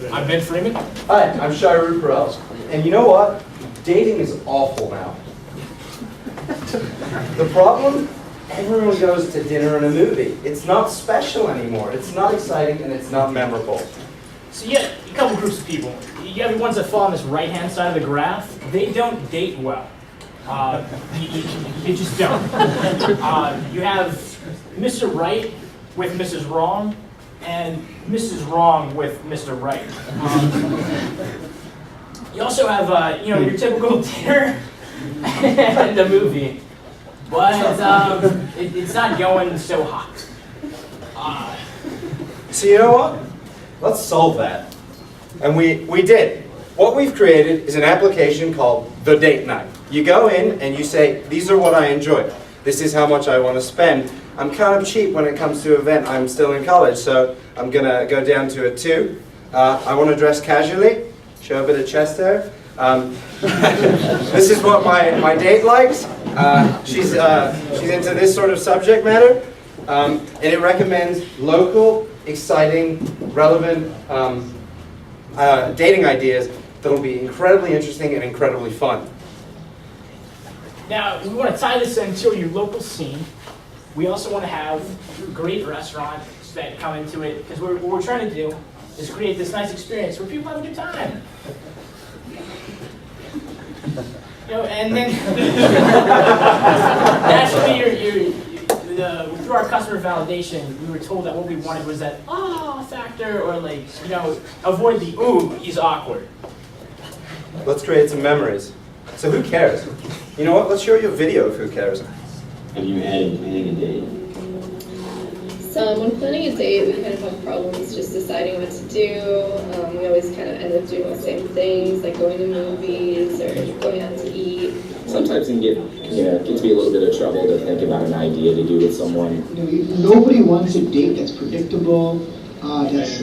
I'm Ben Freeman. Hi, I'm Shiru Perel. And you know what? Dating is awful now. The problem? Everyone goes to dinner and a movie. It's not special anymore. It's not exciting and it's not memorable. So you have a couple groups of people. You have the ones that fall on this right-hand side of the graph. They don't date well. You just don't. You have Mr. Right with Mrs. Wrong, and Mrs. Wrong with Mr. Right. You also have, your typical dinner and a movie, but it's not going so hot. So you know what? Let's solve that. And we did. What we've created is an application called TheDateNight. You go in and you say, these are what I enjoy. This is how much I want to spend. I'm kind of cheap when it comes to an event. I'm still in college, so I'm going to go down to a 2. I want to dress casually, show a bit of chest hair. This is what my date likes. She's into this sort of subject matter. And it recommends local, exciting, relevant dating ideas that'll be incredibly interesting and incredibly fun. Now, we want to tie this into your local scene. We also want to have great restaurants that come into it, because what we're trying to do is create this nice experience where people have a good time. And then naturally, through our customer validation, we were told that what we wanted was that factor, or avoid the he's awkward. Let's create some memories. So who cares? You know what? Let's show you a video of who cares. Have you had in planning a date? So when planning a date, we kind of have problems just deciding what to do. We always kind of end up doing the same things, like going to movies or going out to eat. Sometimes it can get to be a little bit of trouble to think about an idea to do with someone. Nobody wants a date that's predictable, that's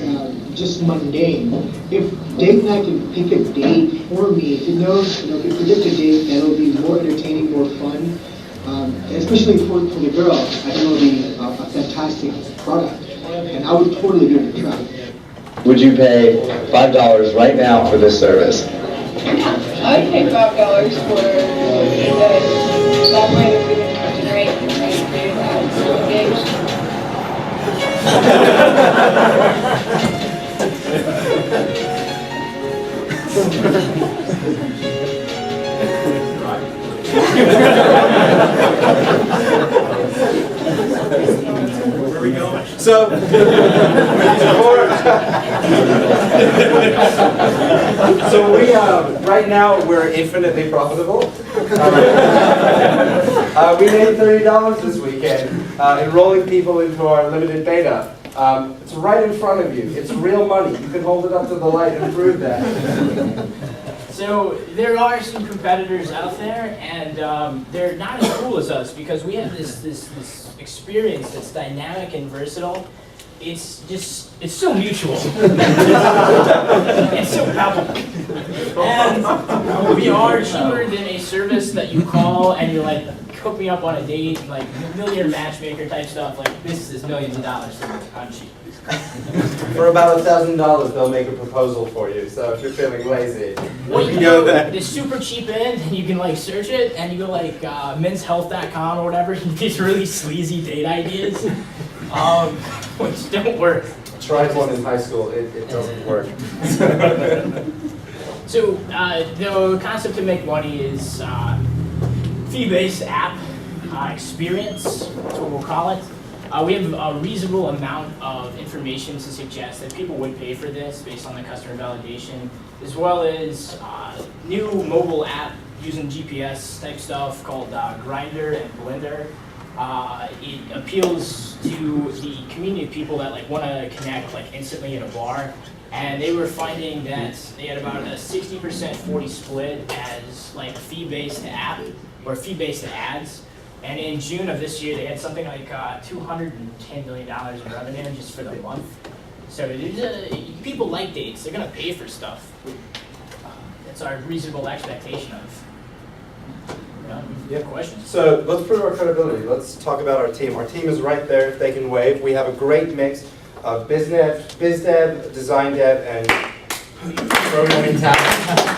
just mundane. If date night can pick a date for me, if it knows, if it predict a date that'll be more entertaining, more fun, especially for the girl, I think it'll be a fantastic product, and I would totally give it a try. Would you pay $5 right now for this service? I would pay $5 for that way we would generate engaged. Where are we going? So, right now we're infinitely profitable. We made $30 this weekend enrolling people into our limited beta. It's right in front of you. It's real money. You can hold it up to the light and prove that. So there are some competitors out there, and they're not as cool as us, because we have this experience that's dynamic and versatile. It's so mutual. It's so palpable. And we are cheaper than a service that you call and you're like, hook me up on a date, like millionaire matchmaker type stuff. Like, this is millions of dollars, so I'm cheap. For about $1,000, they'll make a proposal for you. So if you're feeling lazy, What you know do, that. the super cheap end, and you can search it, and you go menshealth.com or whatever. These really sleazy date ideas, which don't work. Tried one in high school. It doesn't work. So the concept to make money is fee-based app experience. That's what we'll call it. We have a reasonable amount of information to suggest that people would pay for this based on the customer validation, as well as new mobile app using GPS type stuff called Grindr and Blender. It appeals to the community of people that want to connect instantly in a bar, and they were finding that they had about a 60% 40 split as fee-based app or fee-based ads. And in June of this year, they had something like $210 million in revenue just for the month. So people like dates. They're going to pay for stuff. That's our reasonable expectation of. You have questions? So let's prove our credibility. Let's talk about our team. Our team is right there, if they can wave. We have a great mix of biz dev, design dev, and programming talent.